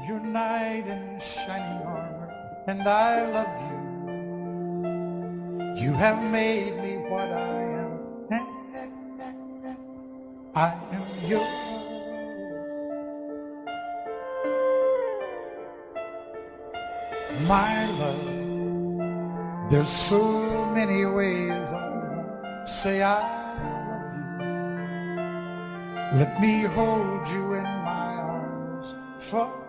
your knight in shining armor, and I love you. You have made me what I am. I am yours. My love, there's so many ways I say I love you. Let me hold you in my arms forevermore.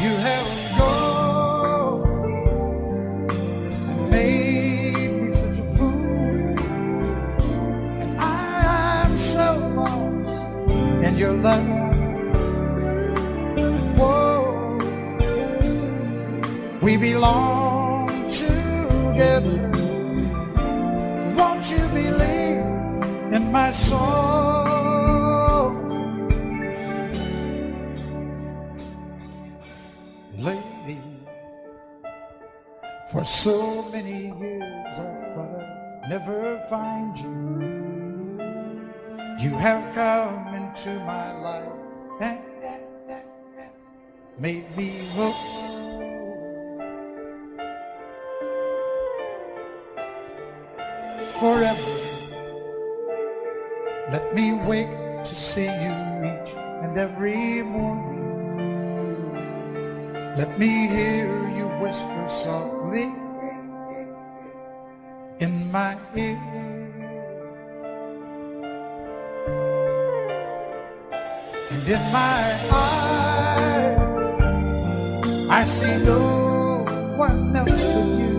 You have gone and made me such a fool, and I'm so lost in your love. Whoa, we belong together. Won't you believe in my soul? Lady, for so many years I thought I'd never find you. You have come into my life and made me whole. Forever, let me wake to see you each and every morning. Let me hear you whisper softly in my ear. And in my eyes, I see no one else but you.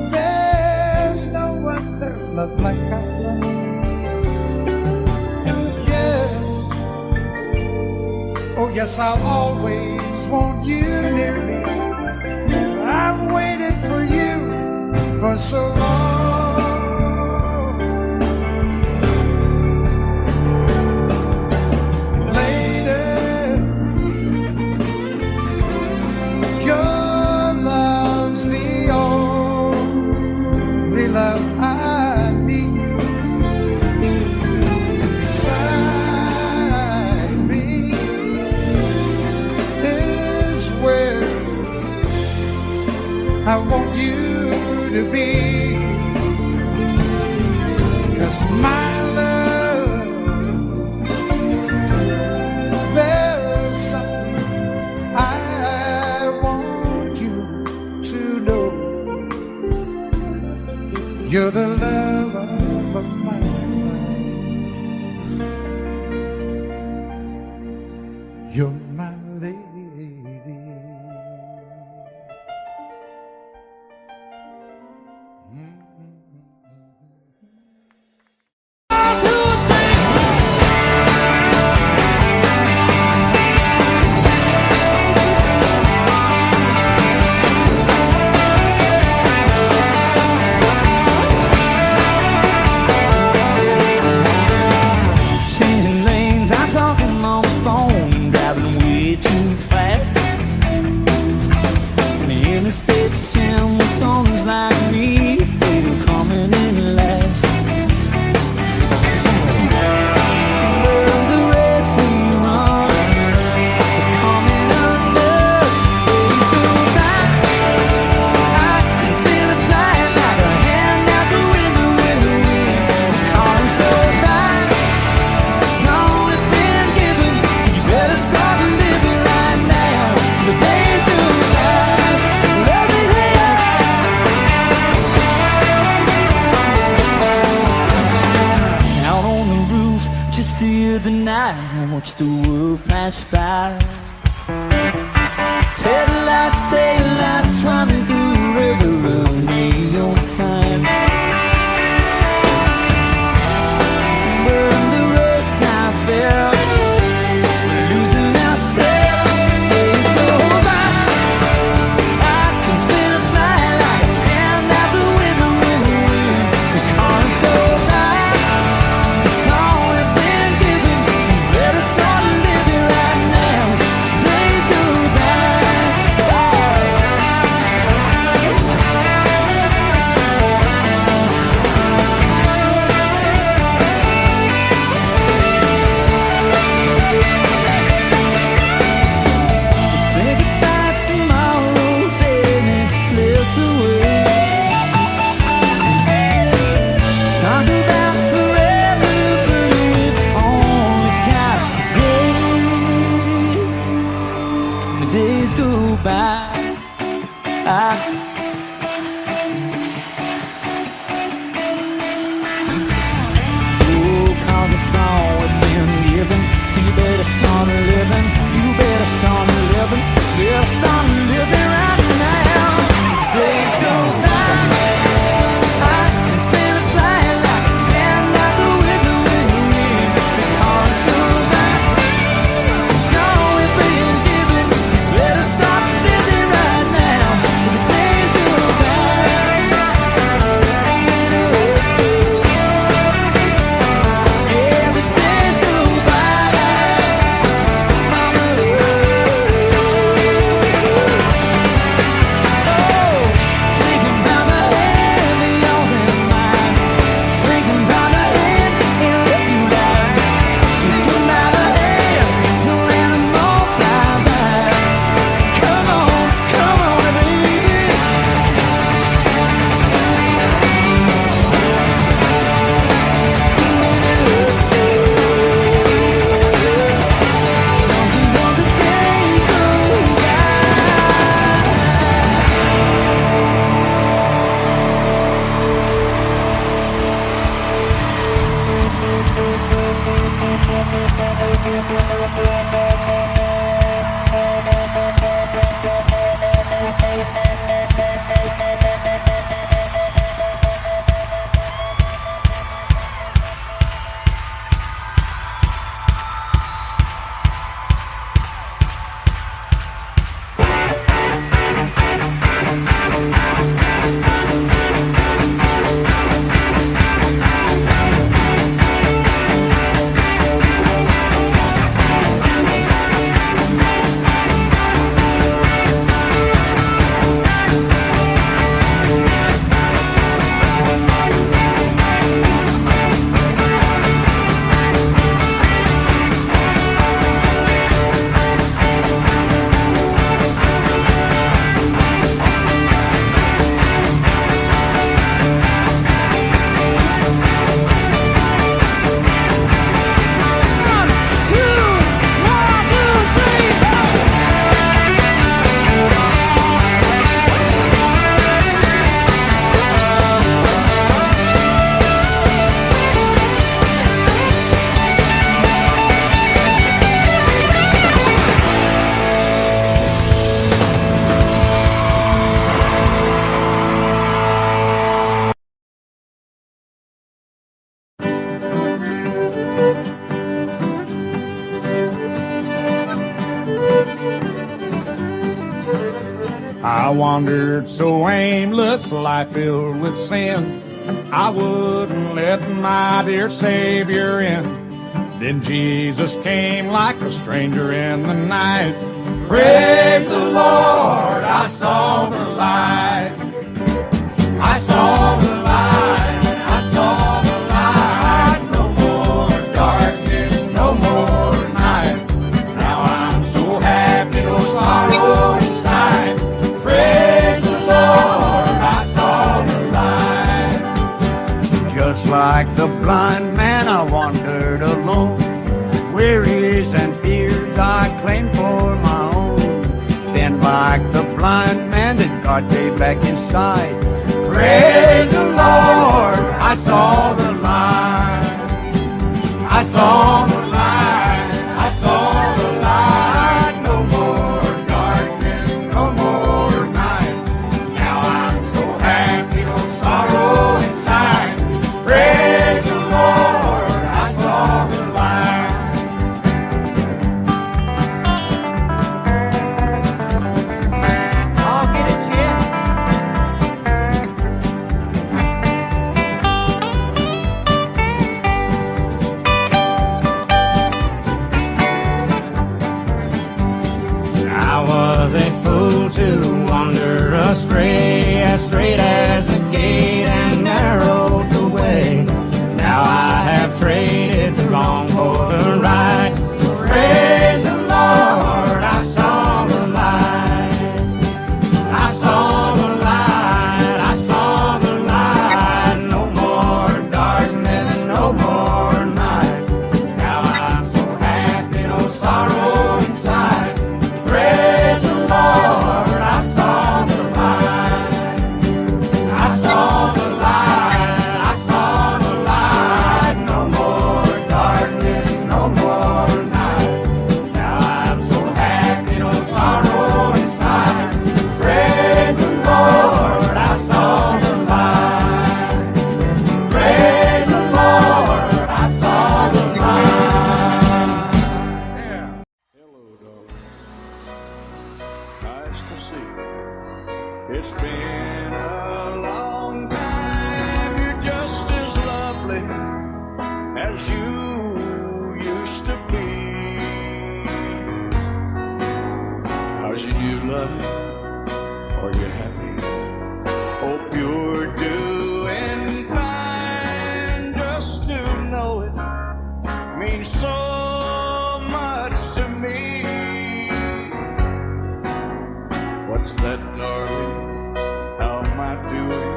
There's no other love like I love. And yes, oh yes, I'll always want you near me. I've waited for you for so long. Lady, your love's the only love I need. And beside me is where I want you to be. 'Cause my love, there's something I want you to know. You're the love of my life. You're my lady. Watch the world pass by. Taillights, taillights running through the river of neon sign. Somewhere in the rush I felt, losing ourselves. Days go by, I can feel it fly like a hand out the window in the wind. The cars go by, it's all I've been given. Better start living right now. Days go by. I wandered so aimless, life filled with sin. I wouldn't let my dear Savior in. Then Jesus came like a stranger in the night. Praise the Lord, I saw the light. I saw the light, I saw the light. No more darkness, no more night. Now I'm so happy, no sorrow inside. Praise the Lord, I saw the light. Just like the blind man, I wandered alone. Wearies and fears I claimed for my own. Then like the blind man that God gave back his sight. Praise the Lord, I saw the light. I saw the light, I saw the light. No more darkness, no more night. Now I'm so happy, no sorrow inside. Praise the Lord, I saw the light. I'll get it, Jim. I was a fool to wander astray, as straight as the gate and narrow's the way. Now I have traded the wrong for the right. Praise the Lord, I saw the light. I saw the light, I saw the light. No more darkness, no more night. Now I'm so happy, no sorrow inside. Praise the Lord, I saw the light. I saw the light, I saw the light. No more darkness, no more night. Now I'm so happy, no sorrow inside. Praise the Lord, I saw the light. Praise the Lord, I saw the light. Yeah. Hello, darling. Nice to see you. It's been a long time. You're just as lovely as you used to be. How's your new love? Are you happy? Hope you're doing fine. Just to know it means so much to me. What's that, darling? How am I doing?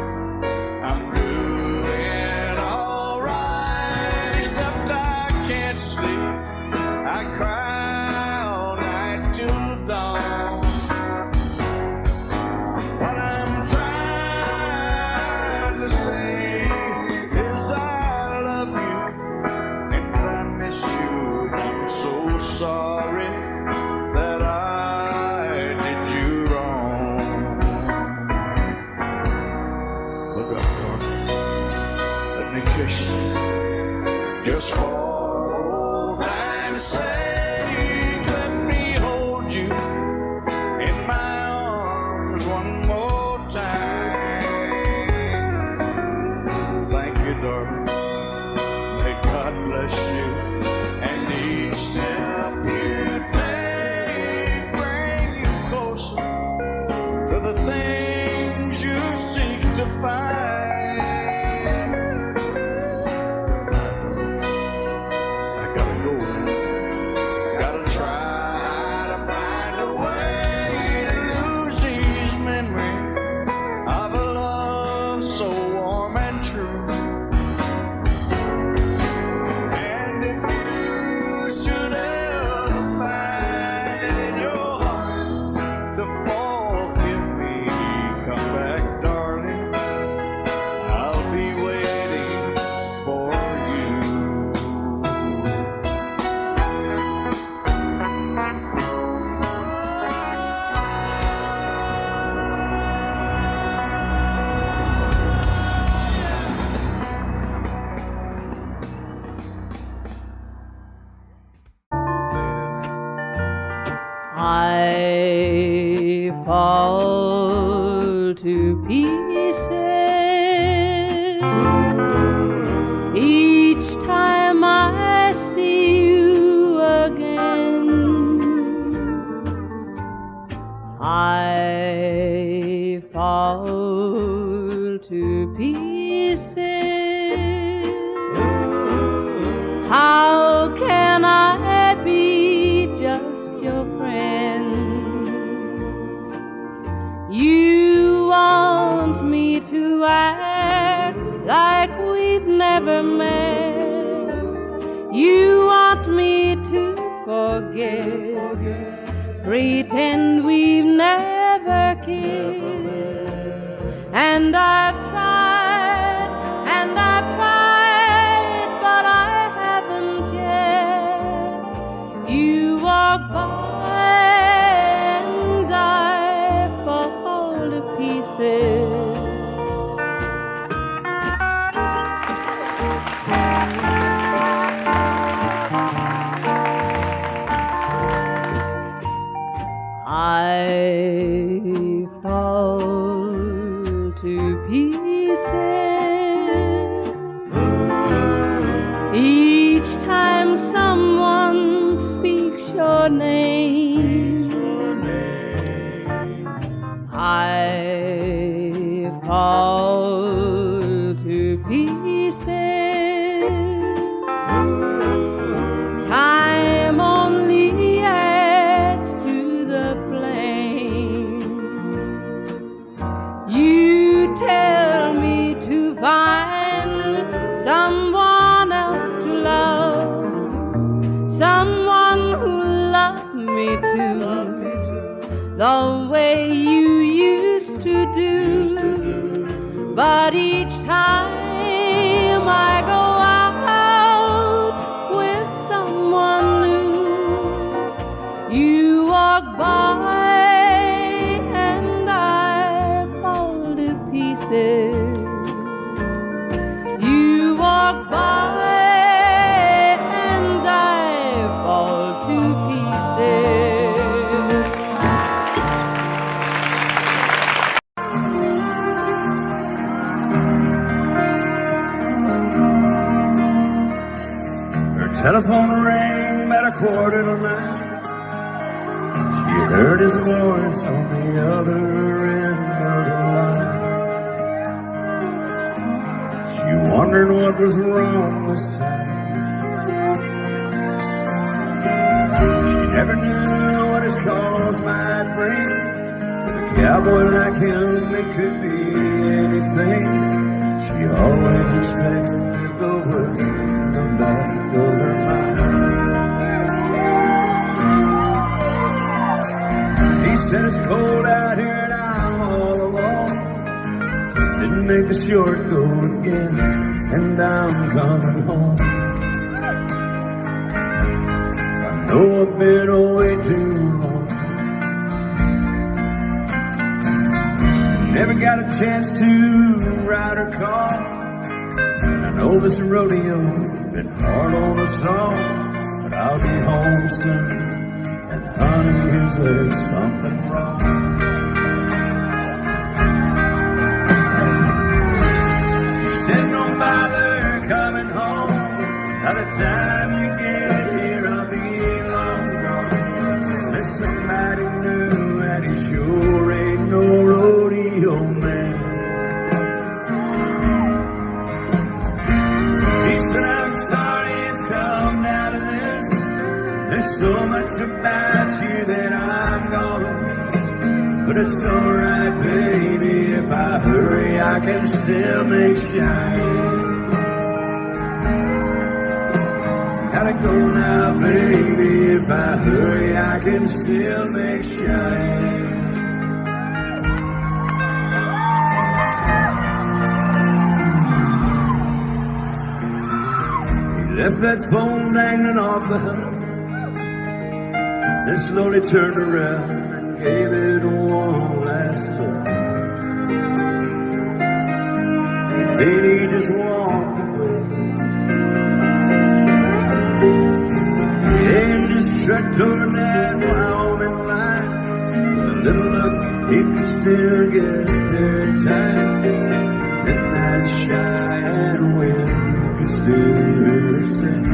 I'm doing all right, except I can't sleep. I cry all night till dawn. What I'm trying to say is I love you and I miss you. I'm so sorry that I did you wrong. Look up, darling. Let me kiss you. Just for old time's sake, let me hold you in my arms one more time. Thank you, darling. May God bless you. And each step you take bring you closer to the things you seek to find. we've never met. You want me to forget, pretend we've never kissed. And I've tried, but I haven't yet. You walk by and I fall to pieces. I fall to pieces each time someone speaks your name. I fall to pieces. Time only adds to the flame. You tell me to find someone else to love, someone who loved me too, the way you used to do. But each time I go out with someone new, you walk by and I fall to pieces. You walk by and I fall to pieces. Telephone rang about 9:15. She heard his voice on the other end of the line. She wondered what was wrong this time. She never knew what his calls might bring. With a cowboy like him, it could be anything. She always expected the worst in the back of her mind. He said it's cold out here and I'm all alone. Didn't make the short go again, and I'm coming home. I know I've been away too long. Never got a chance to ride or call. I know this rodeo's been hard on us all, but I'll be home soon, and honey, is there something wrong? She said, don't bother coming home. By the time you get here, I'll be long gone. There's somebody new, and he sure ain't no rodeo man. There's so much about you that I'm gonna miss, but it's alright, baby. If I hurry, I can still make shine. Gotta go now, baby. If I hurry, I can still make shine. He left that phone dangling off the hook, and slowly turned around and gave it one last look. Then he just walked away and just trucked toward that Wyoming line. With a little luck, he could still get there in time. Then that Cheyenne wind could still hear her sing.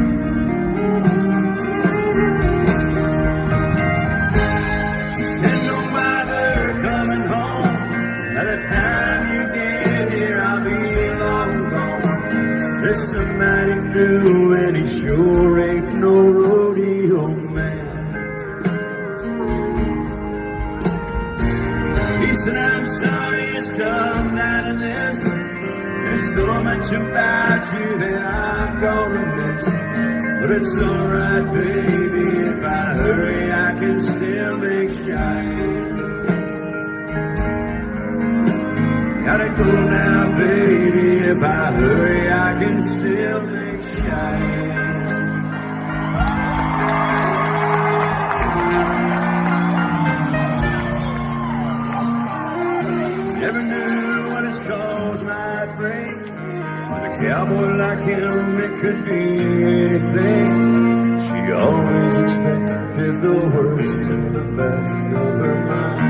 Somebody new, and he sure ain't no rodeo man. He said, I'm sorry it's come down to this. There's so much about you that I'm gonna miss. But it's alright, baby, if I hurry, I can still make shine. Gotta go now, baby, if I hurry, I can still make shine. Never knew what his cause might bring. With a cowboy like him, it could be anything. She always expected the worst in the back of her mind.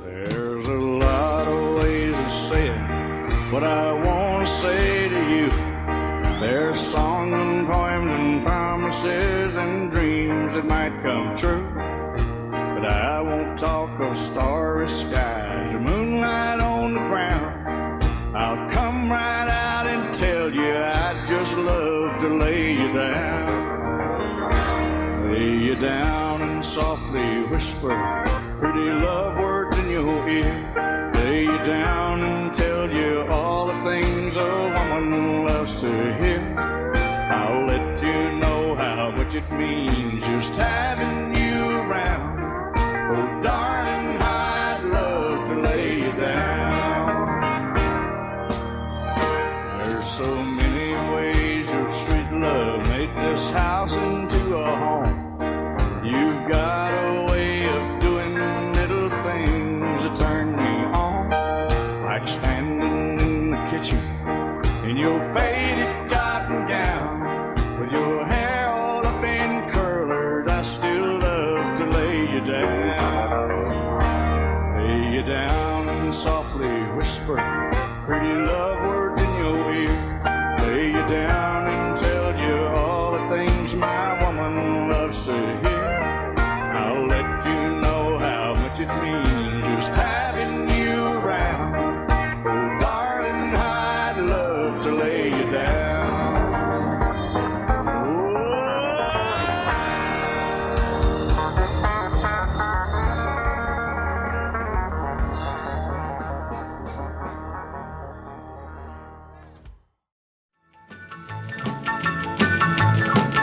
There's a lot of ways to say it, what I want to say to you. There's songs and poems and promises and dreams that might come true. But I won't talk of starry skies or moonlight on the ground. I'll come right out and tell you I'd just love to lay you down. Lay you down and softly whisper pretty love words in your ear. Lay you down and tell you all the things a woman loves to hear. I'll let you know how much it means just having you around. Oh, darling, I'd love to lay you down. There's so many ways your sweet love made this house into a home. You've got a way of doing little things that turn me on, like standing in the kitchen in your faded cotton gown, with your hair all up in curlers. I still love to lay you down. Lay you down and softly whisper pretty love words in your ear. Lay you down and tell you all the things my woman loves to hear. I'll let you know how much it means just having you around. Oh, darling, I'd love to lay you down.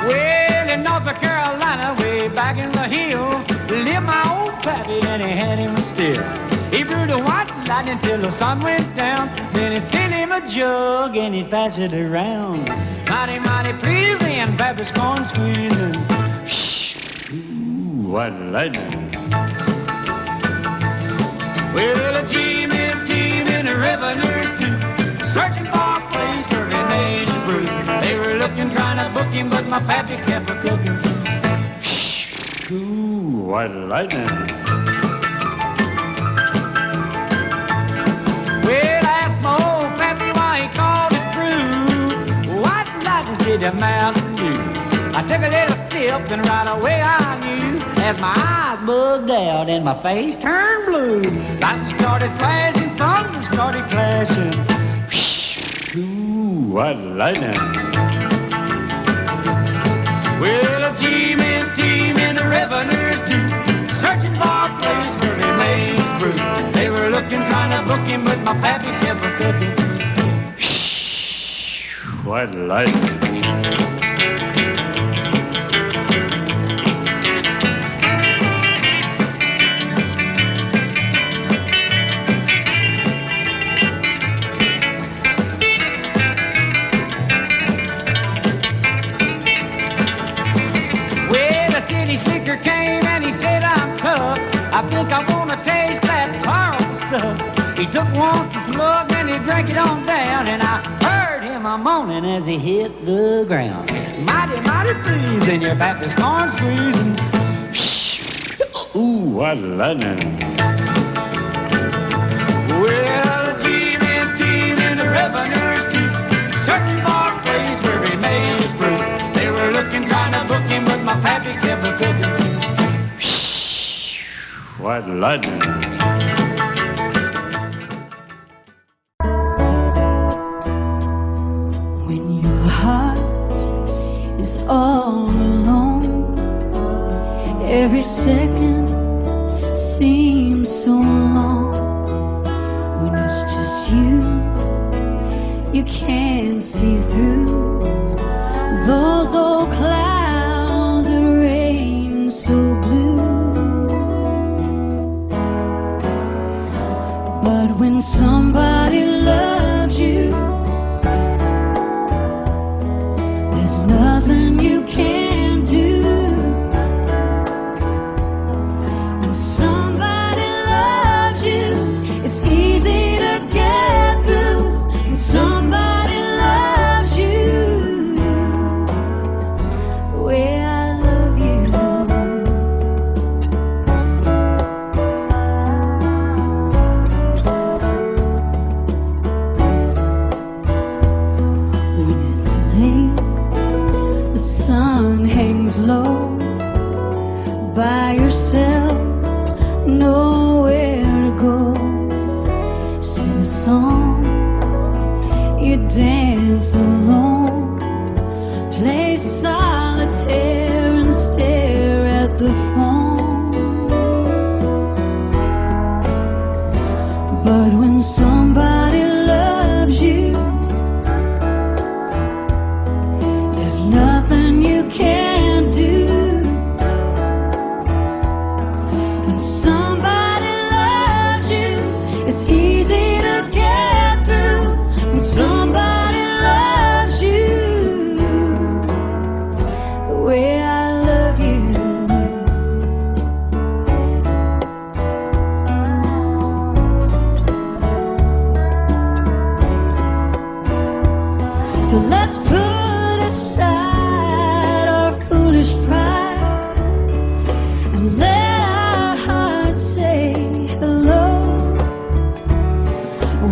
Well, in North Carolina, way back in the hills, lived my old pappy and he had him still. He brewed a white lightning till the sun went down. Then he filled him a jug and he'd pass it around. Mighty, mighty pleasing, pappy's corn squeezing. Shh, ooh, white lightning. Well, a team and the revenues too, searching for a place where he made his brew. They were looking, trying to book him, but my pappy kept a cooking. Shh, ooh, white lightning. Well, I asked my old pappy why he called his brew White Lightning did the Mountain Dew. I took a little sip and right away I knew, as my eyes bugged out and my face turned blue. Lightning started flashing, thunder started clashing. Ooh, white lightning. Well, a team and the revenues too, searching for a place where he made his brew. They were looking, trying to book him, but my pappy kept a cooking. White lightning. I think I wanna taste that powerful stuff. He took one slug and he drank it on down, and I heard him a moaning as he hit the ground. Mighty, mighty pleasing, your Baptist corn squeezing. Ooh, what lightning. Well, the team and the revenues too, searching for a place where he made his brew. They were looking, trying to book him, but my pappy kept a cooking. White lightning. all alone. Every second seems so long. When it's just you, you can't see through those old clouds that rain so blue. But when somebody loves you, there's nothing you can't do. When somebody loves you, it's easy to get through. When somebody loves you the way I love you. When it's late, the sun hangs low, by yourself, nowhere to go. Sing a song, you dance alone, play solitaire and stare at the phone. But when somebody loves you, there's nothing you can't do. When somebody loves you, it's easy to get through. When somebody loves you the way I love you. So let's put aside our foolish pride and let our hearts say hello.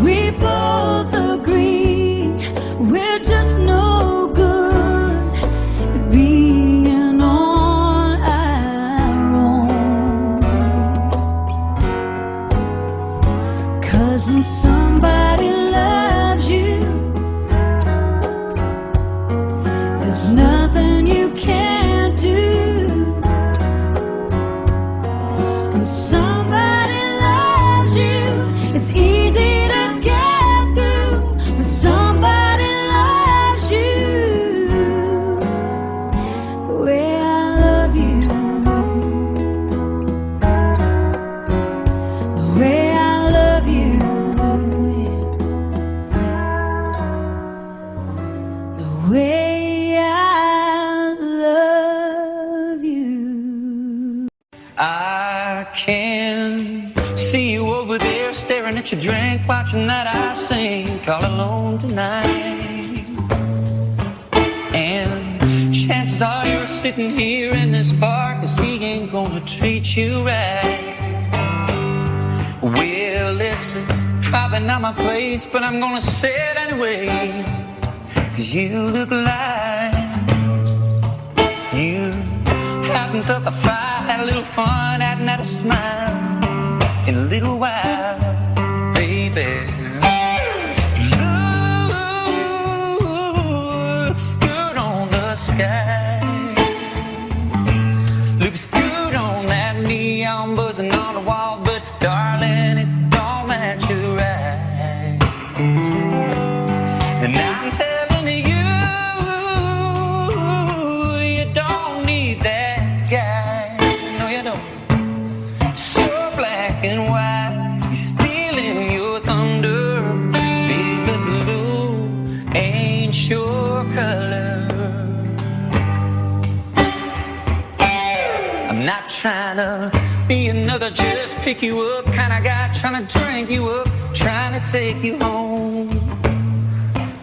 We both agree we're just no good at being on our own. 'Cause when somebody loves you, there's nothing you can't do. When somebody loves you, it's easy to get through. When somebody loves you the way I love you, the way I love you, the way I love you. I can see you over there staring at your drink, watching that I sink all alone tonight. And chances are you're sitting here in this bar 'cause he ain't gonna treat you right. Well, it's probably not my place, but I'm gonna say it anyway, 'cause you look like you haven't thought the fire, had a little fun, hadn't had a smile in a little while, baby. Looks good on the sky, looks good on that neon buzzing on the wall, but darling, it don't match your eyes. And I'm telling you, you don't need that guy. No, you don't. So black and white, he's stealing your thunder. Baby blue ain't your color. I'm not trying to be another just pick you up kind of guy, trying to drink you up, trying to take you home.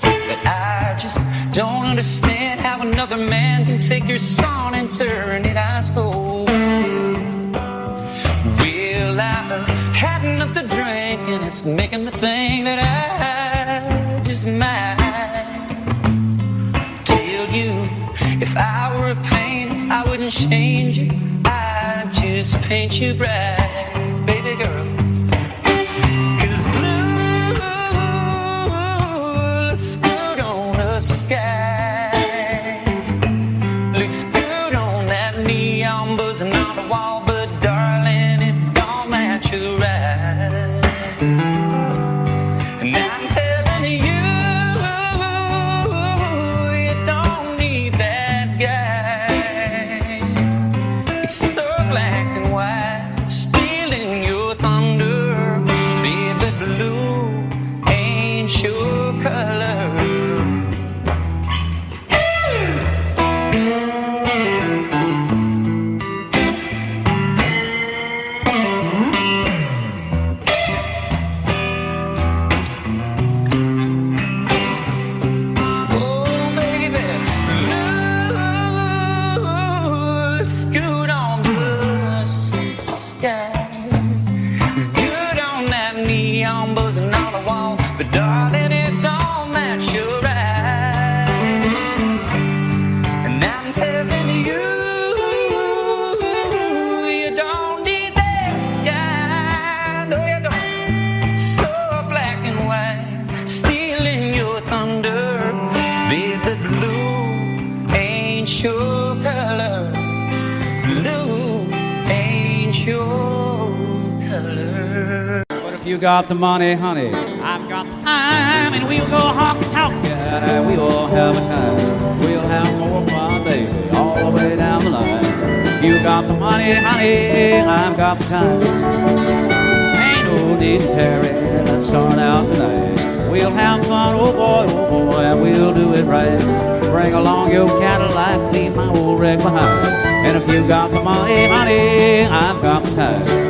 But I just don't understand how another man can take your song and turn it ice cold. Well, I've had enough to drink and it's making me think that I just might tell you, if I were a paint, I wouldn't change it, I'd just paint you bright, baby girl. 'Cause blue looks good on the sky, got the money, honey, I've got the time, and we'll go honky-tonk, and we'll have a time. We'll have more fun, baby, all the way down the line. You got the money, honey, I've got the time. Ain't no need to tarry, let's start out tonight. We'll have fun, oh boy, and we'll do it right. Bring along your Cadillac, leave my old wreck behind. And if you got the money, honey, I've got the time.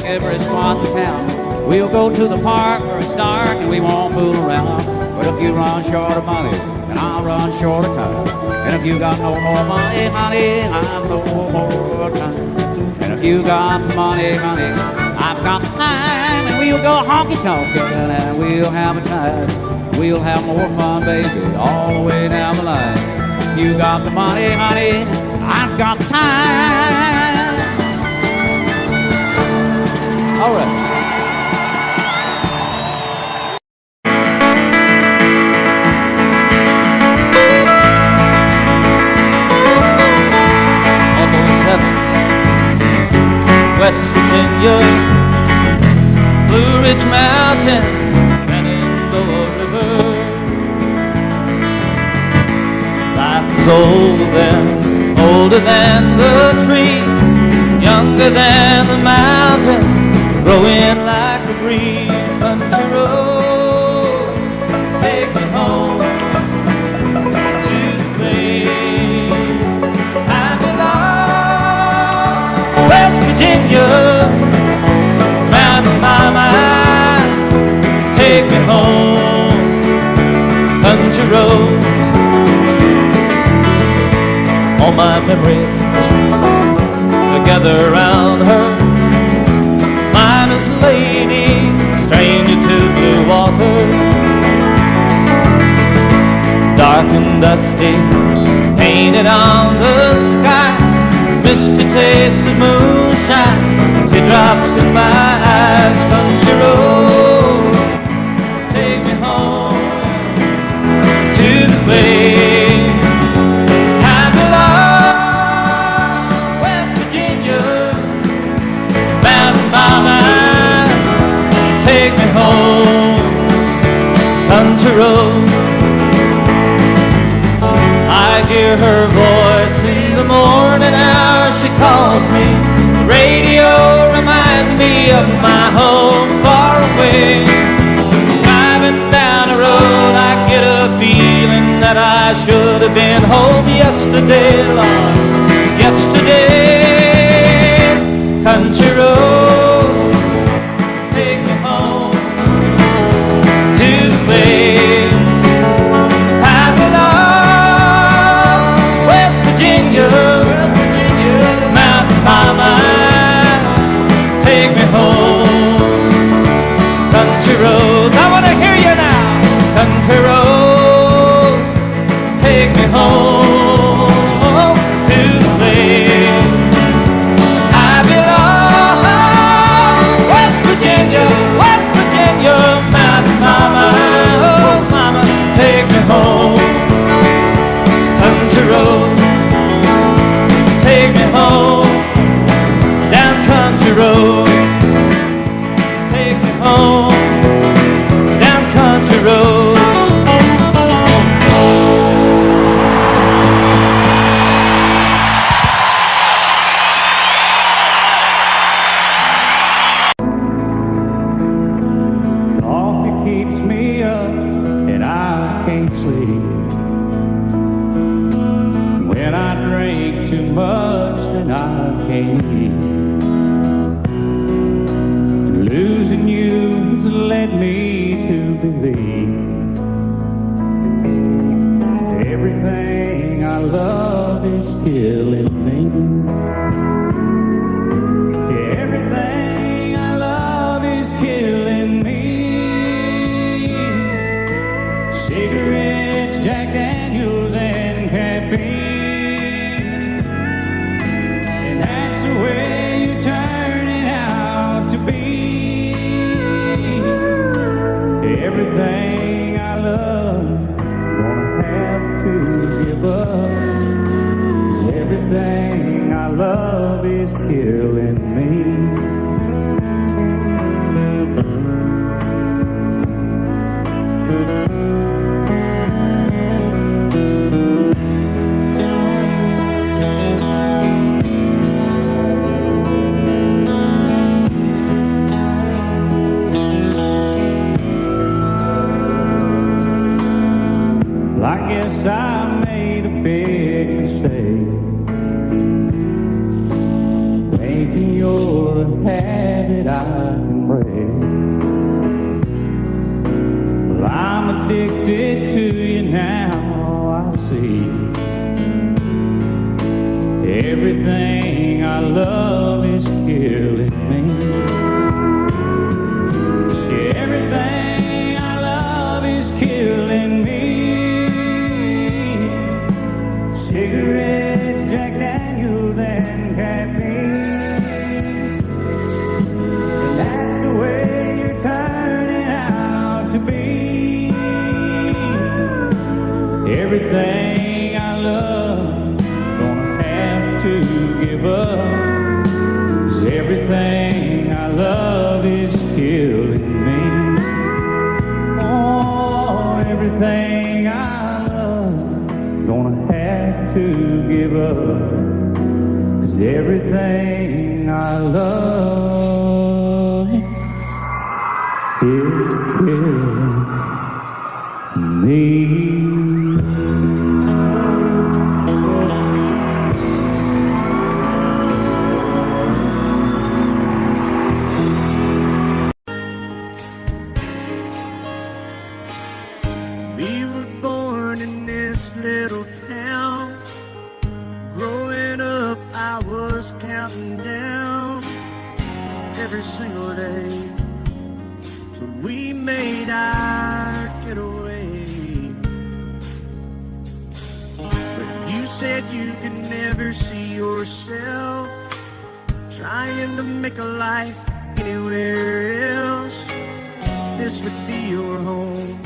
Every spot in town. We'll go to the park where it's dark and we won't fool around. But if you run short of money, and I'll run short of time. And if you got no more money, honey, I've no more time. And if you got the money, honey, I've got the time. And we'll go honky-tonk and we'll have a time. We'll have more fun, baby, all the way down the line. If you got the money, honey, I've got the time. All right. Almost heaven, West Virginia, Blue Ridge Mountain, Shenandoah River. Life is older than the trees, younger than the mountains, growing like a breeze. Country road, take me home to the place I belong. West Virginia, mountain mama, take me home. Country roads, all my memories together around her. Miner's lady, stranger to blue water. Dark and dusty, painted on the sky. Misty taste of moonshine, teardrops in my eyes. Country road, take me home to the place I belong. West Virginia, mountain mama, take me home. Country road, I hear her voice in the morning hour. She calls me. The radio reminds me of my home far away. Driving down the road, I get a feeling that I should have been home yesterday, Lord, yesterday. Country road, take me home to the place I belong. West Virginia, mountain mama, take me home. Country roads, I want to hear you now. Country roads, take me home to the place I belong. West Virginia, mountain mama, oh mama, take me home. Country roads, take me home. Down country road, take me home. Down country road. Coffee keeps me up and I can't sleep. When I drink too much, then I can't eat. Losing you's led me to believe everything I love is killing me. Everything Everything I love, gonna have to give up. 'Cause everything I love is killing me. I guess I made a big mistake, thinking you're a habit I can break. Well, I'm addicted to you now, I see. Everything I love is killing me. Yeah, everything I love is killing me. Cigarettes, Jack Daniels, and caffeine. And that's the way you're turning out to be. Everything I love, gonna have to give up. 'Cause everything I love is killing me. Oh, everything I love, gonna have to give up. 'Cause everything I love is killing me. We were born in this little town. Growing up, I was counting down every single day till we made our getaway. But you said you could never see yourself trying to make a life anywhere else. This would be your home.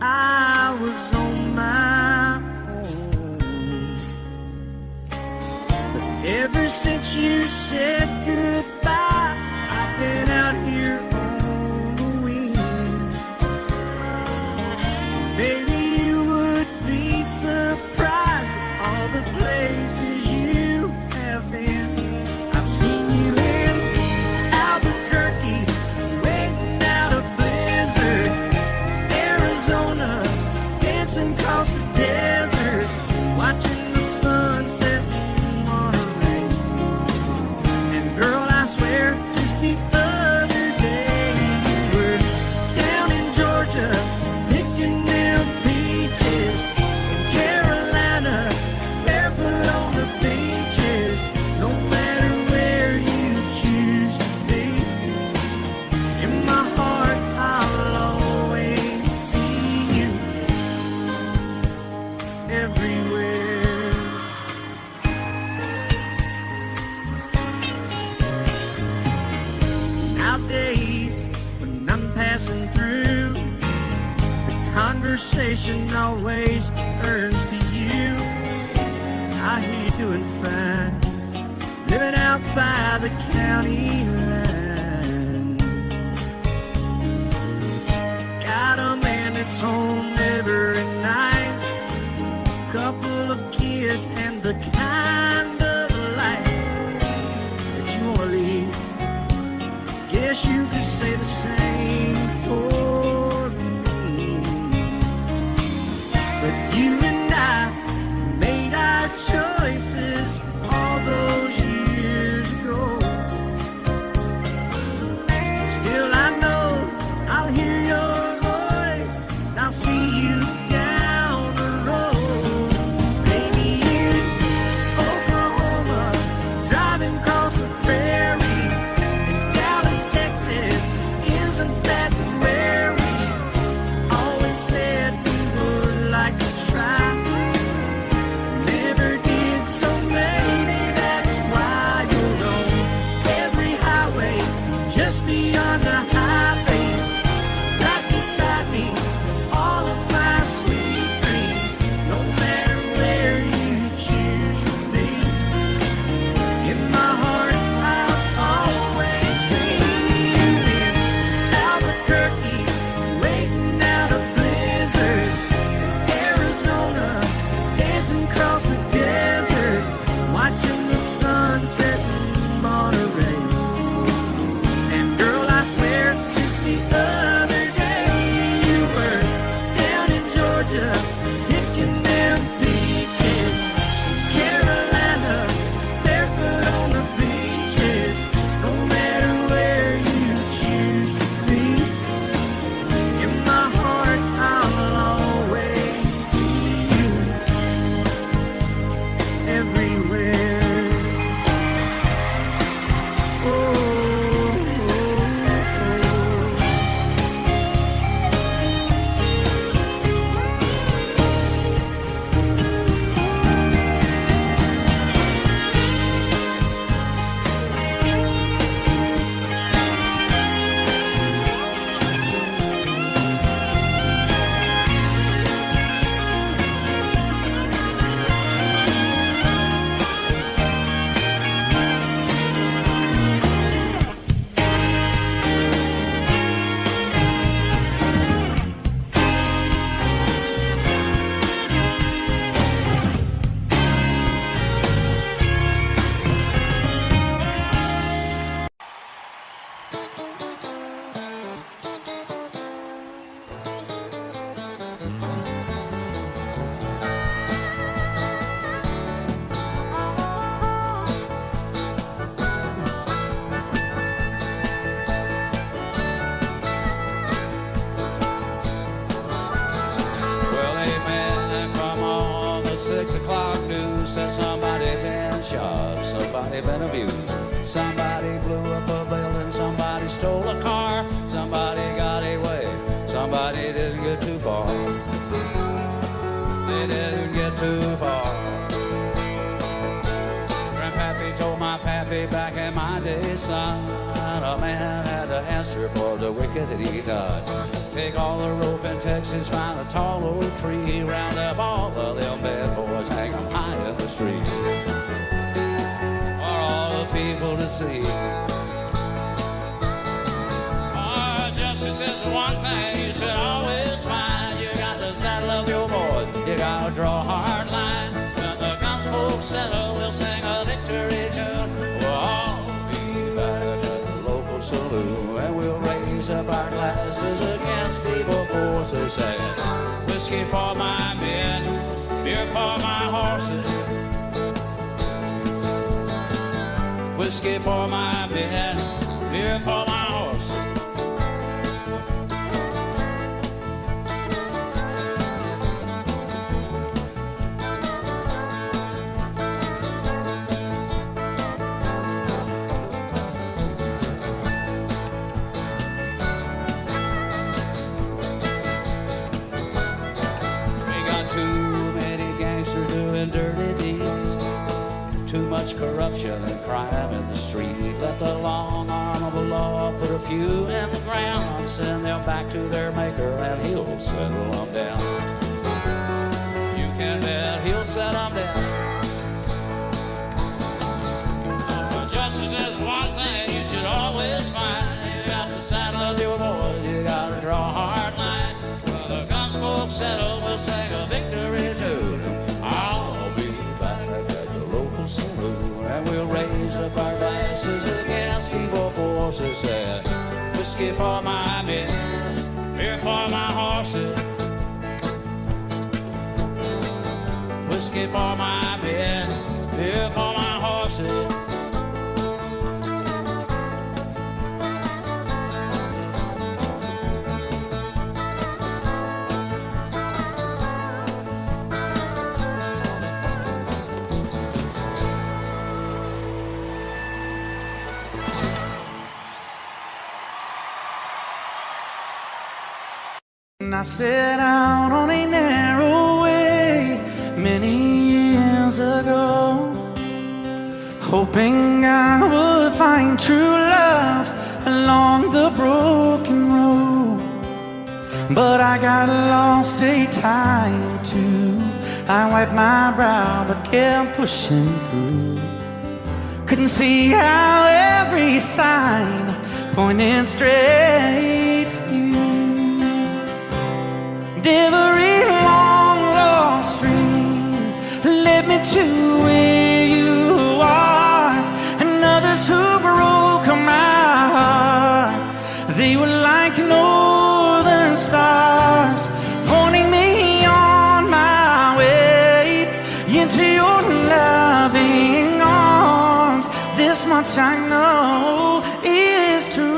I was on my own. But ever since you said goodbye, I've been out here on the wing. Baby, you would be surprised at all the places you have been. I've seen you in Albuquerque, waiting out a blizzard, Arizona, dancing across the desert, watching the sunset in Monterey. And girl, I swear, just the other day, you were down in Georgia, picking them peaches. In Carolina, barefoot on the beaches. No matter where you choose to be, in my heart, I'll always see you everywhere. Nowadays, when I'm passing through, the conversation always turns to you. I hear you doing fine, living out by the county line. Got a man that's home every night, couple of kids, and the kind of life that you want to lead. Guess you could say the same for me. But you and I made our choices all those years ago. Still, I know I'll hear your voice, and I'll see you down the road. Baby, you said somebody been shot, somebody been abused, somebody blew up a building, somebody stole a car, somebody got away, somebody didn't get too far. They didn't get too far. Grandpappy told my pappy back in my day, son, a man had to answer for the wicked that he done. Take all the rope in Texas, find a tall old tree, round up all of them bad boys, hang them high in the street for all the people to see. Oh, justice is the one thing you should always find. You got to saddle up your boys, you got to draw a hard line. When the gunsmoke settle, we'll sing a victory tune. We'll all be back at the local saloon, and we'll raise up our glasses against evil forces, saying, whiskey for my men, beer for my horses. Whiskey for my men, beer for my horses. Dirty deeds, too much corruption and crime in the street. Let the long arm of the law put a few in the ground, send them back to their maker, and he'll settle them down. You can bet he'll set them down. Justice is one thing you should always find. You got to saddle up your boys, you got to draw a hard line. When the gunsmoke settle, we'll sing a victory tune. I'll be back at the local saloon, and we'll raise up our glasses against evil forces. Say, whiskey for my men, beer for my horses. Whiskey for my men, beer for my horses. I set out on a narrow way many years ago, hoping I would find true love along the broken road. But I got lost a time too. I wiped my brow but kept pushing through. Couldn't see how every sign pointed straight to you. Every long lost dream led me to where you are, and others who broke my heart, they were like northern stars, pointing me on my way into your loving arms. This much I know is true,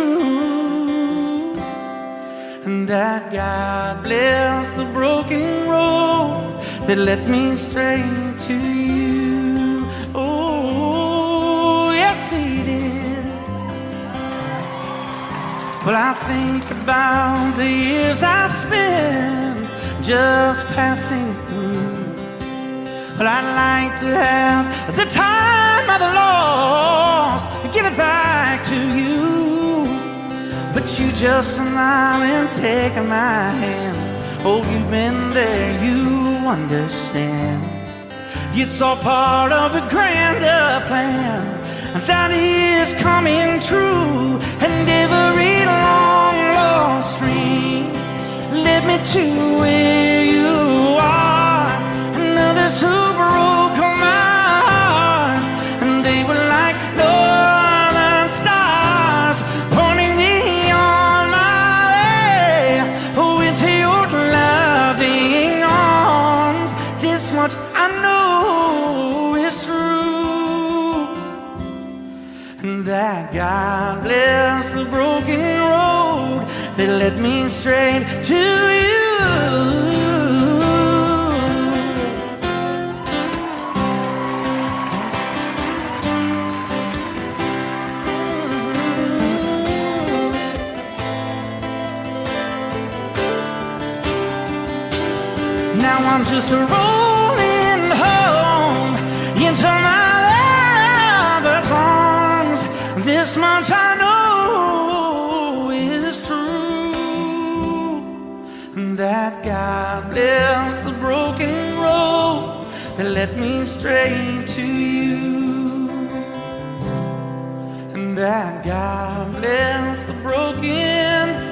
that God bless the broken road that led me straight to you. Oh, yes, He did. Well, I think about the years I spent just passing through. Well, I'd like to have the time I've lost, give it back to you. But you just smile and take my hand. Oh, you've been there, you understand. It's all part of a grander plan that is coming true. And every long lost dream led me to where you are, and others who broke my heart, and they were like northern stars, pointing me much I know is true, and that God bless the broken road that led me straight to you. Now I'm just rolling home into my lover's arms. This much I know is true, that God bless the broken road that led me straight to you, and that God bless the broken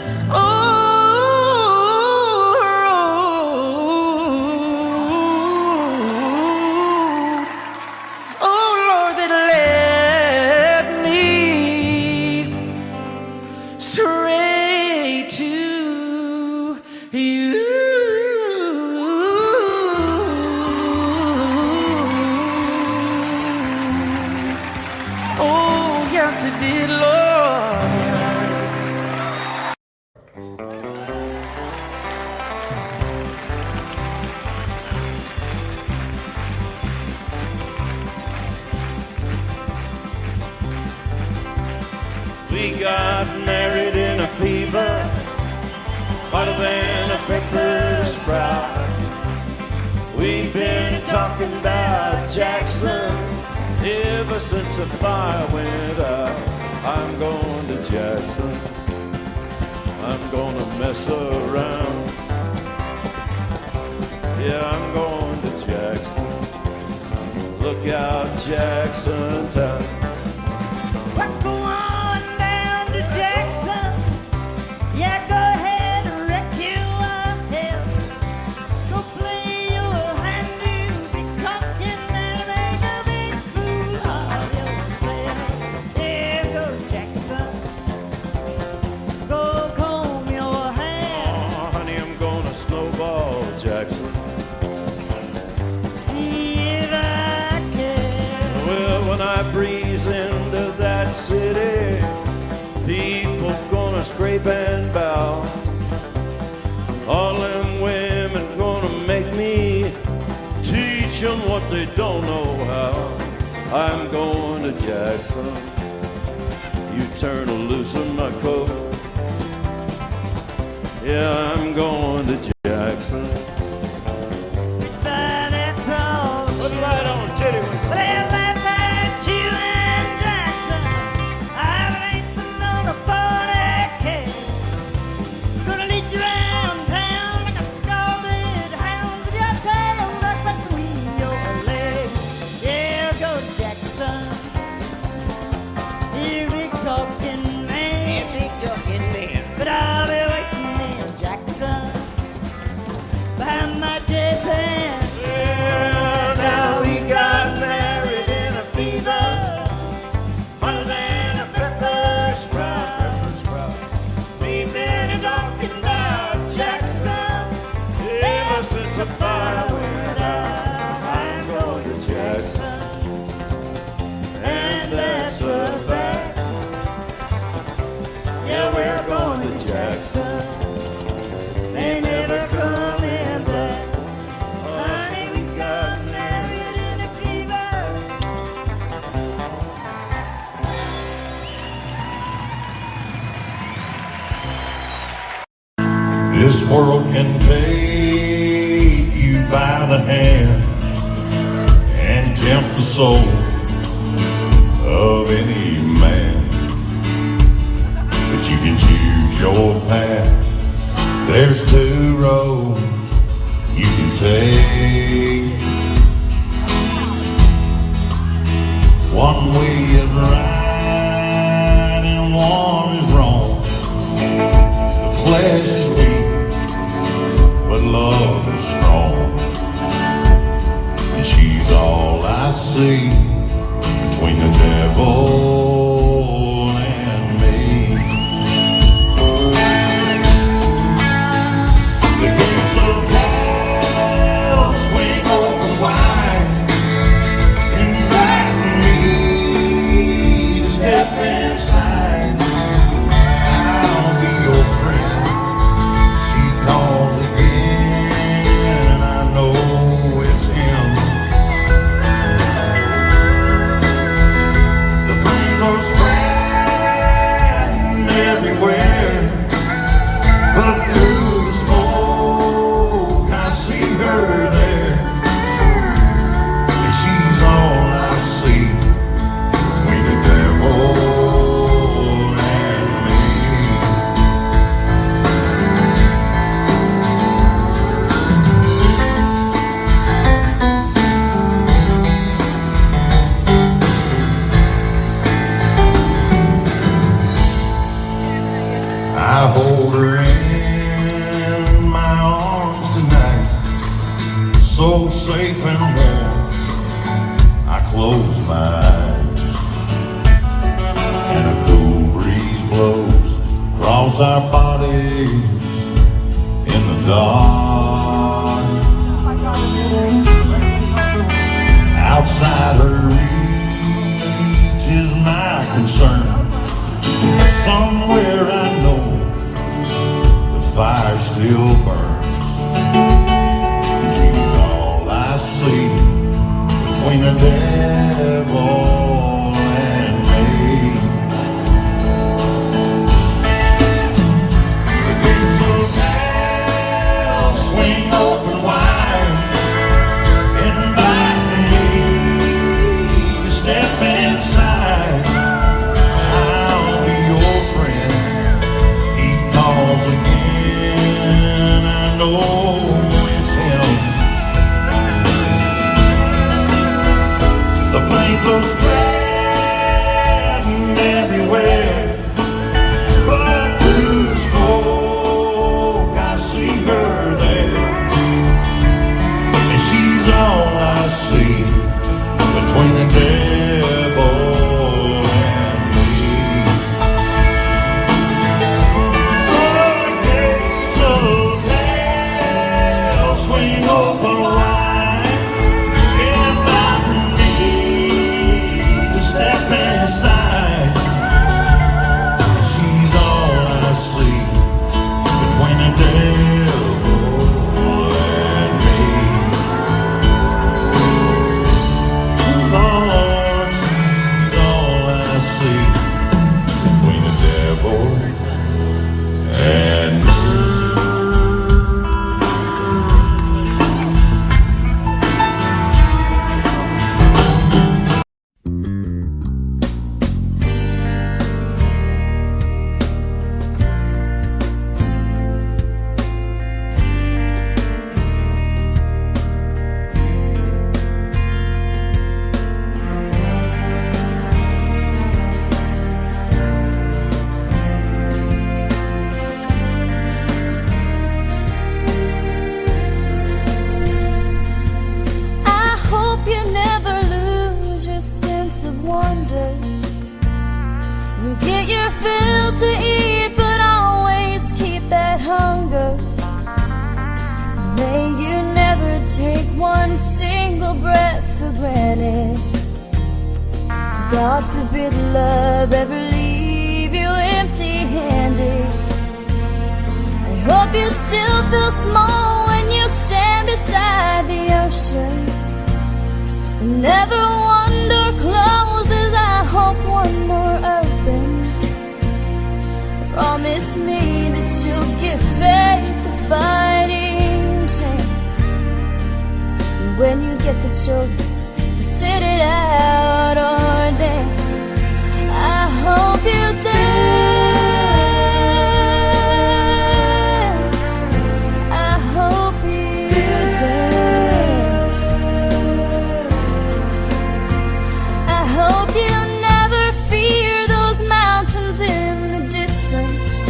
We got married in a fever, hotter than a pepper sprout. We've been talking about Jackson ever since the fire went out. I'm going to Jackson, I'm gonna mess around. Yeah, I'm going to Jackson, look out Jackson town. Breeze into that city, people gonna scrape and bow. All them women gonna make me teach them what they don't know how. I'm going to Jackson, you turn loose in my coat. Yeah, I'm going to Jackson. Put it right on, titty wings. The fire went out, I'm going to Jackson, and that's a fact. Yeah, we're going to Jackson, they never coming back. Honey, we got married in a fever. This world can take you by the hand and tempt the soul of any man, but you can choose your path. There's two roads you can take. One way is right and one is wrong. The flesh is weak, but love is strong, and she's all I see between the devil and me. The gates of hell swing open wide, inviting me to step inside. I'll be your friend. She calls again, and I know it's him. so safe and warm, I close my eyes, and a cool breeze blows across our bodies in the dark. Outside her reach is my concern. Somewhere I know the fire still burns. She's all I see between the devil and me. The gates of hell swing open wide, invite me to step inside. I'll be your friend. He calls again, I know it's him. The flames are spreading everywhere, but through the smoke I see her there, and she's all I see between the devil and me. The gates of hell swing open wide, inviting me to step inside. She's all I see between the devil and me. Lord, she's all I see between the devil and me. I hope you never lose your sense of wonder. You get your fill to eat, but always keep that hunger. May you never take one single breath for granted. God forbid love ever leave you empty-handed. I hope you still feel small when you stand beside the ocean. Never one door closes, I hope one more opens. Promise me that you'll give faith a fighting chance. And when you get the choice to sit it out or dance, I hope you dance. I hope you dance. I hope you never fear those mountains in the distance.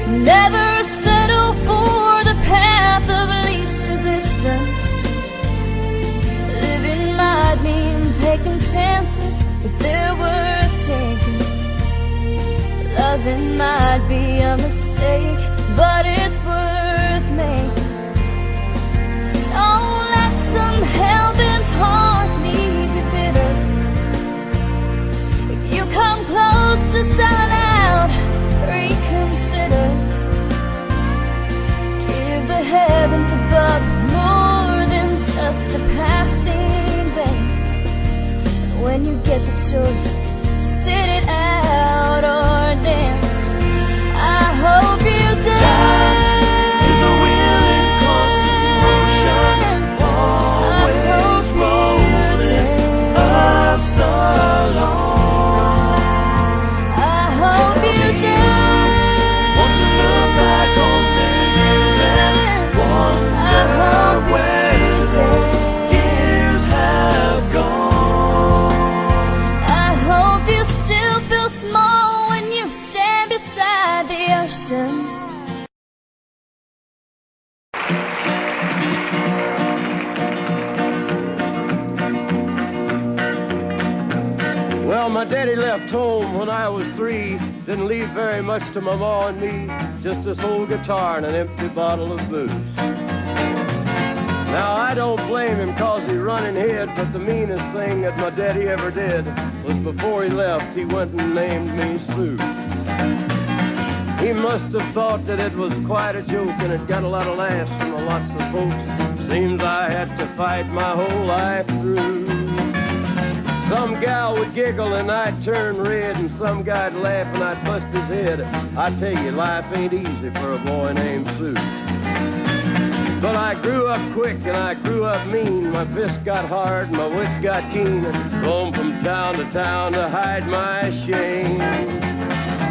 Never settle for the path of least resistance. Living might mean taking chances, but they're worth taking. Loving might be a mistake, but it's worth making. Don't let some hell-bent heart leave you bitter. If you come close to selling out, reconsider. Give the heavens above more than just a passing glance. And when you get the choice to sit it out or dance, I hope you dance. Time is a wheel in constant motion, always rolling us along. I hope you dance. Won't you look back on memories and wonder where those years have gone? I hope you still feel small when you stand My daddy left home when I was 3, didn't leave very much to my ma and me, just this old guitar and an empty bottle of booze. Now I don't blame him 'cause he run and hid, but the meanest thing that my daddy ever did was before he left, he went and named me Sue. He must have thought that it was quite a joke and it got a lot of laughs from lots of folks. Seems I had to fight my whole life through. Some gal would giggle and I'd turn red, and some guy'd laugh and I'd bust his head. I tell you, life ain't easy for a boy named Sue. But I grew up quick and I grew up mean. My fists got hard and my wits got keen. Roamed from town to hide my shame.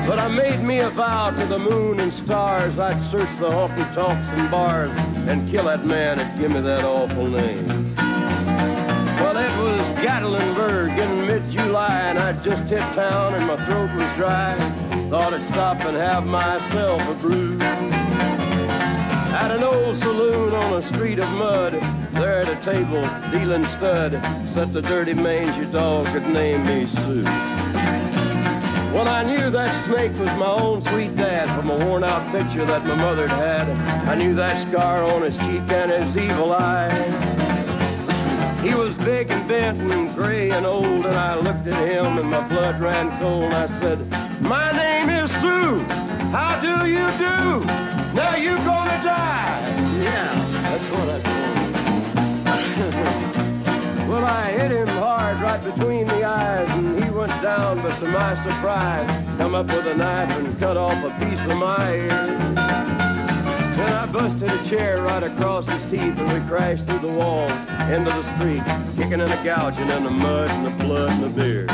But I made me a vow to the moon and stars, I'd search the honky-tonks and bars and kill that man that give me that awful name. Well, it was Gatlinburg in mid-July, and I'd just hit town and my throat was dry. Thought I'd stop and have myself a brew. At an old saloon on a street of mud, there at a table, dealing stud, sat the dirty mangy dog that named me Sue. Well, I knew that snake was my own sweet dad from a worn-out picture that my mother'd had. I knew that scar on his cheek and his evil eye. He was big and bent and gray and old, and I looked at him and my blood ran cold. I said, "My name is Sue. How do you do? Now you gonna die." Yeah, that's what I told him. Well, I hit him hard right between the eyes, and he went down, but to my surprise, come up with a knife and cut off a piece of my ear. Then I busted a chair right across his teeth, and we crashed through the walls into the street, kicking and a gouging in the mud and the blood and the beer.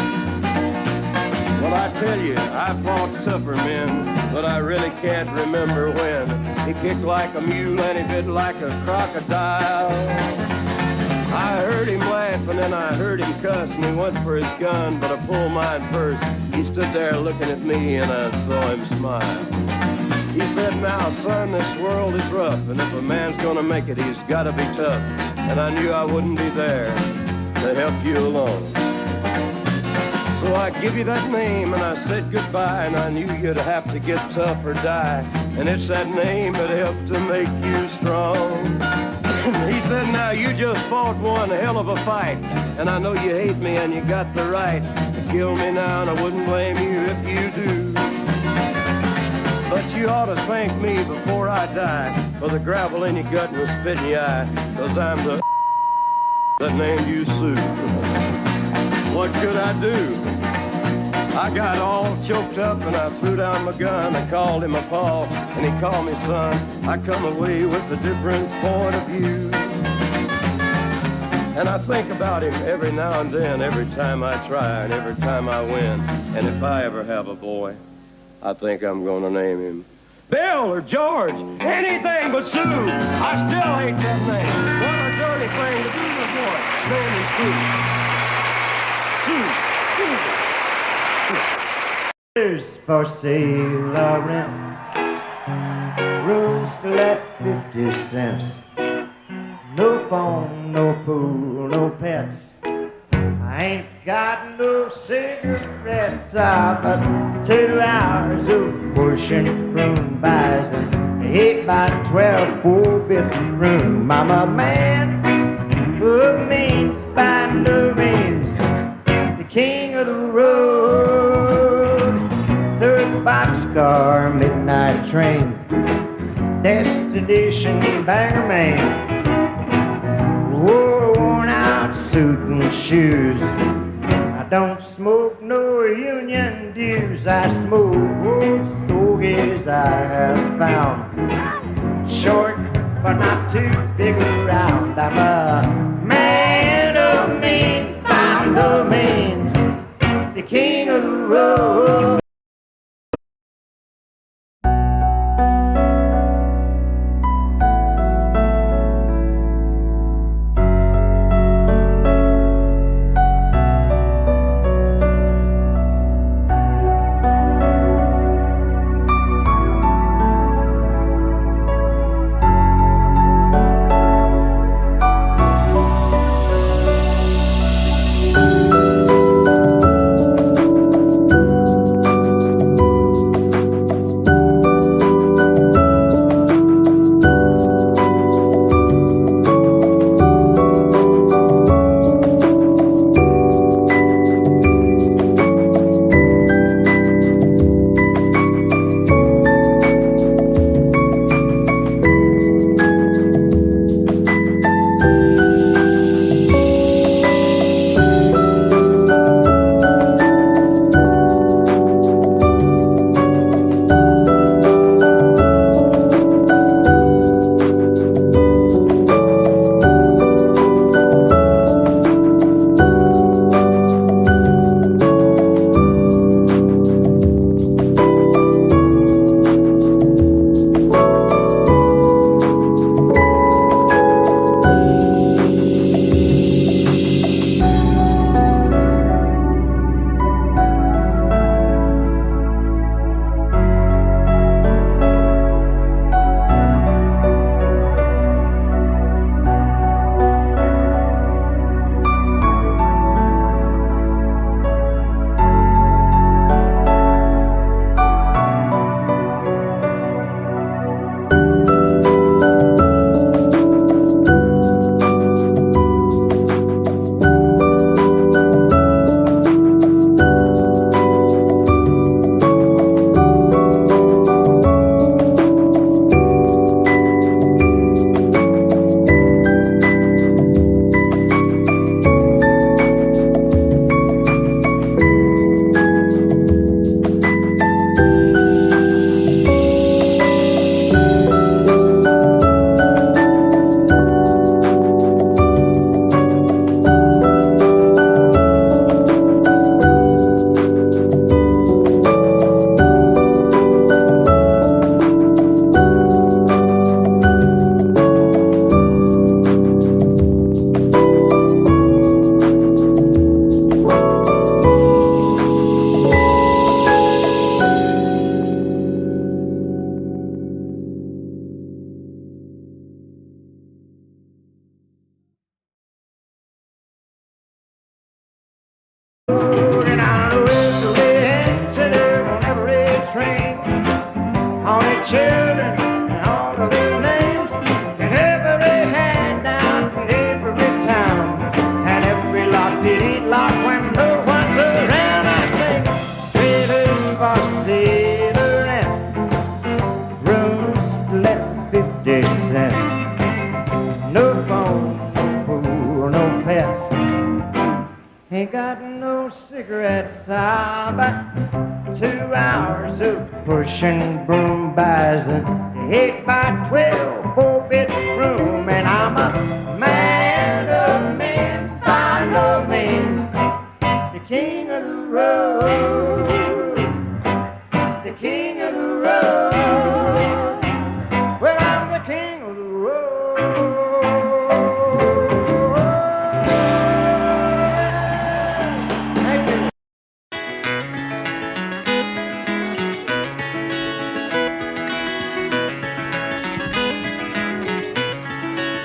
Well, I tell you, I fought tougher men, but I really can't remember when. He kicked like a mule and he bit like a crocodile. I heard him laugh and then I heard him cuss, and he went for his gun, but I pulled mine first. He stood there looking at me and I saw him smile. He said, "Now, son, this world is rough, and if a man's gonna make it, he's gotta be tough." And I knew I wouldn't be there to help you along. So I give you that name and I said goodbye, and I knew you'd have to get tough or die. And it's that name that helped to make you strong. He said, "Now you just fought one hell of a fight, and I know you hate me and you got the right to kill me now, and I wouldn't blame you if you do. But you ought to thank me before I die for the gravel in your gut and the spit in your eye, 'cause I'm the that named you Sue." What could I do? I got all choked up and I threw down my gun. I called him a paw and he called me son. I come away with a different point of view. And I think about him every now and then, every time I try and every time I win. And if I ever have a boy, I think I'm gonna name him Bill or George, anything but Sue. I still hate that name. What a dirty thing to do to a boy. Name him Sue. Sue. There's for sale or rent, rooms to let 50 cents. No phone, no pool, no pets. I ain't got no cigarettes. But 2 hours of pushing room buys an 8x12 4-bit room. I'm a man who means by no means the king of the road. 3rd boxcar, midnight train, destination Bangor, whoa, worn out suit and shoes. I don't smoke no union dues. I smoke old stogies I have found, short but not too big around. I'm a man of means, by no means the king of the road. cigarettes. About 2 hours of pushing broom buys an 8x12 4-bit room, and I'm a man of means by no means, the king of the road, the king of the road. Well, I'm the king of the road. Thank you.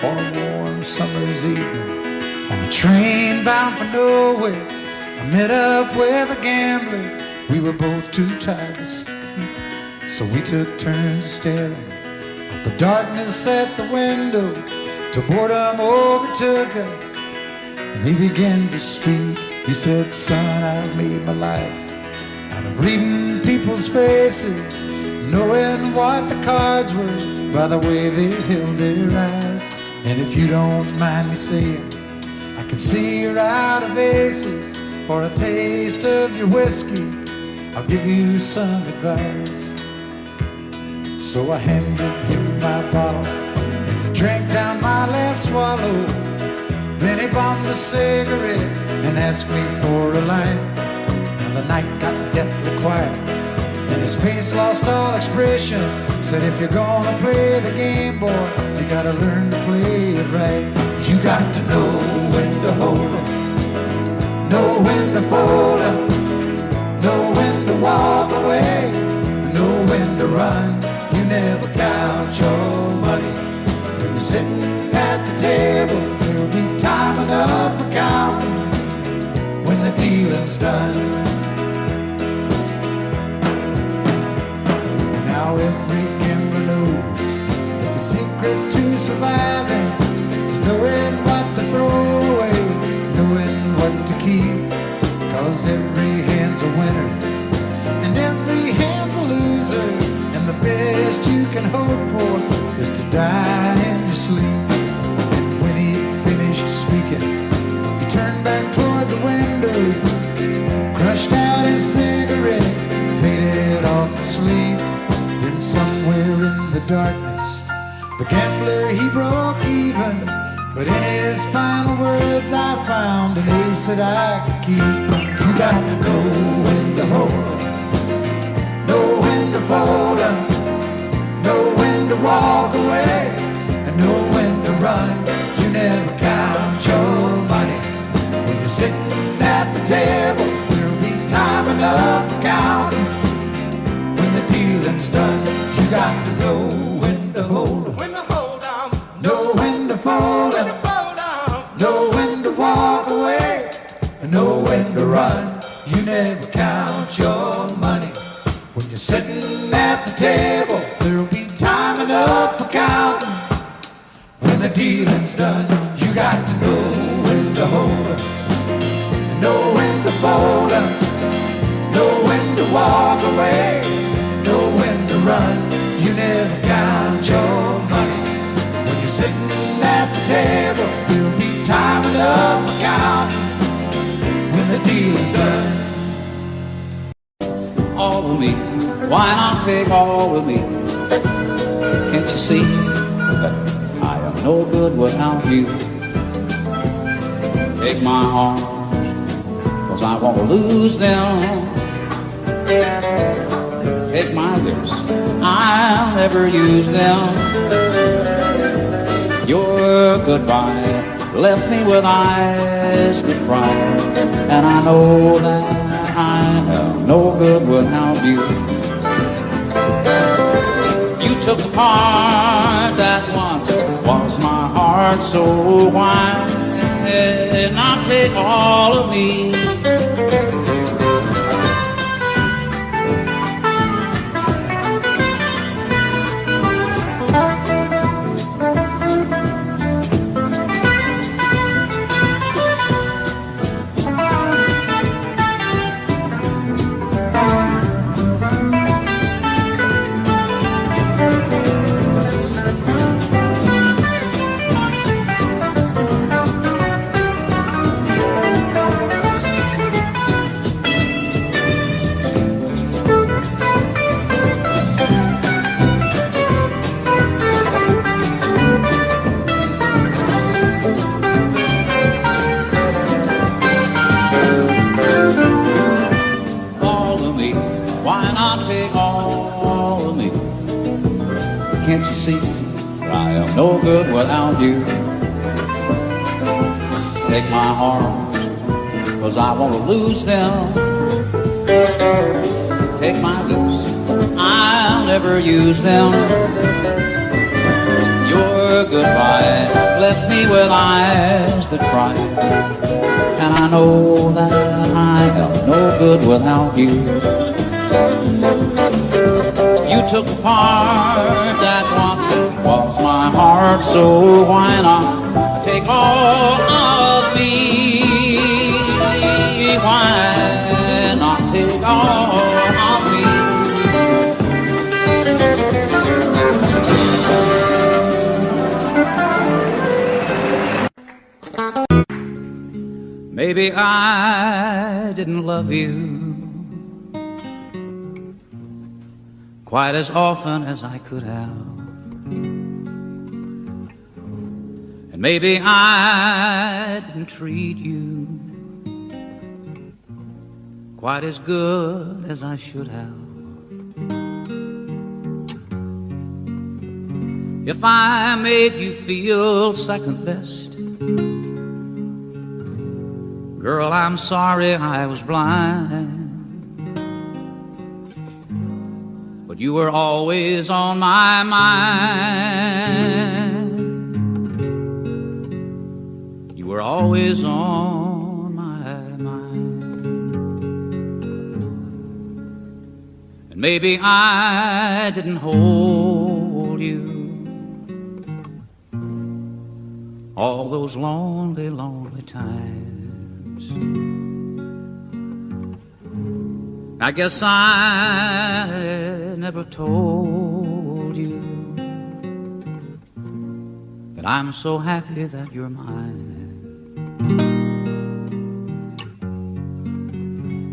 On a warm summer's evening, on a train bound for nowhere, I met up with a gambler. We were both too tired to sleep, so we took turns staring at the darkness at the window till boredom overtook us, and he began to speak. He said, son, I've made my life out of reading people's faces, knowing what the cards were by the way they held their eyes. And if you don't mind me saying, I can see you're out of aces. For a taste of your whiskey, I'll give you some advice. So I handed him my bottle, and he drank down my last swallow. Then he bombed a cigarette and asked me for a light. Now the night got deathly quiet, and his face lost all expression. Said, if you're gonna play the game, boy, you gotta learn to play it right. You got to know when to hold 'em, know when to fold 'em, know when to walk away, know when to run. You never count your money when you're sitting at the table. There'll be time enough for counting when the dealing's done. Now every gambler knows that the secret to surviving is knowing what to throw away, knowing what to keep. Cause every hand's a winner and every hand's a loser, and the best you can hope for is to die in your sleep. And when he finished speaking, he turned back toward the window, crushed out his cigarette, faded off to sleep. Then somewhere in the darkness, the gambler, he broke even. But in his final words, I found an ace that I could keep. You got to know when to hold 'em, know when to fold 'em, know when to walk away, and know when to run. You never count your money when you're sitting at the table. There'll be time enough for counting when the dealing's done. You got to know when to hold 'em, when to hold 'em, know when to fold 'em, know when to walk away, and know when to run. You never count your money when you're sitting at the table. There'll be time enough for counting when the dealing's done. You got to know when to hold 'em, and know when to fold 'em, know when to walk away, know when to run. You never count your money when you're sitting at the table. There'll be time enough for counting when the deal's done. All of me, why not take all of me? Can't you see that I am no good without you? Take my arms, 'cause I won't lose them. Take my lips, I'll never use them. Your goodbye left me with eyes that cry, and I know that I am no good without you. You took the part that once was my heart so wide, and now take all of me. I am no good without you. Take my arms, 'cause I want to lose them. Take my lips, I'll never use them. Your goodbye left me with eyes that cry, and I know that I am no good without you. You took the part that once was my heart, so why not take all of me? Why not take all of me? Maybe I didn't love you quite as often as I could have. And maybe I didn't treat you quite as good as I should have. If I made you feel second best, girl, I'm sorry I was blind. But you were always on my mind. You were always on my mind. And maybe I didn't hold you all those lonely, lonely times. I guess I never told you that I'm so happy that you're mine.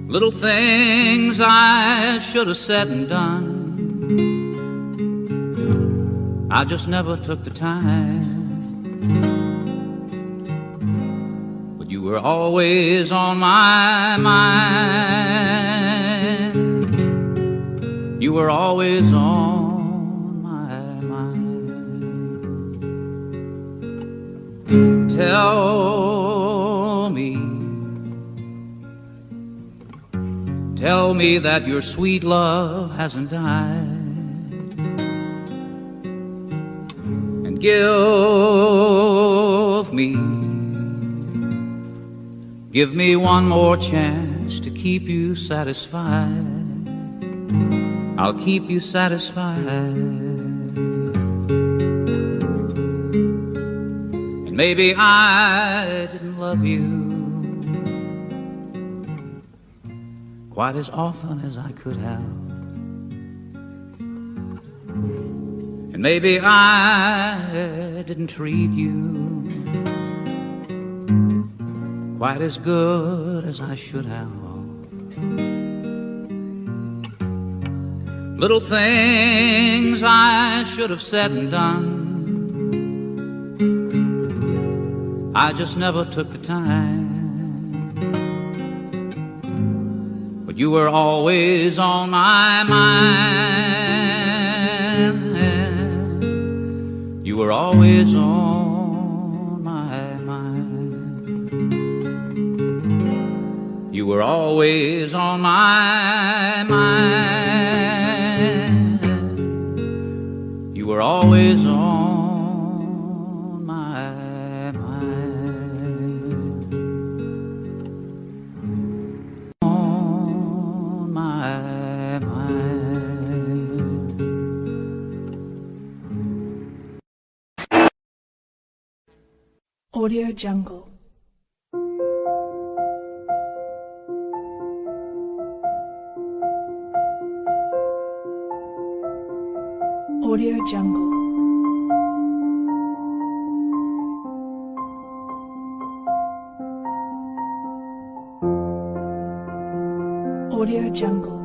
Little things I should have said and done, I just never took the time. You were always on my mind. You were always on my mind. Tell me that your sweet love hasn't died. And give me one more chance to keep you satisfied. I'll keep you satisfied. And maybe I didn't love you quite as often as I could have. And maybe I didn't treat you quite as good as I should have. Little things I should have said and done, I just never took the time. But you were always on my mind. You were always on my mind. You were always on my mind. You were always on my mind. On my mind. Audio Jungle. Audio Jungle. Audio Jungle.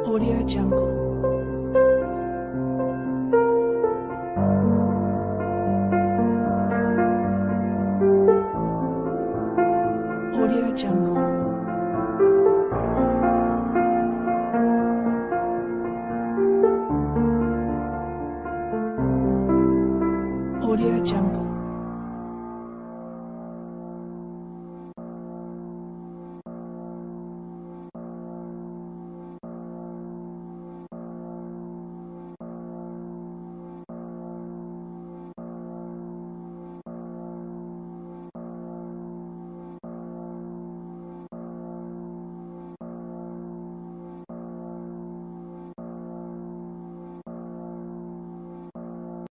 Audio Jungle. Audio Jungle. Audio Jungle.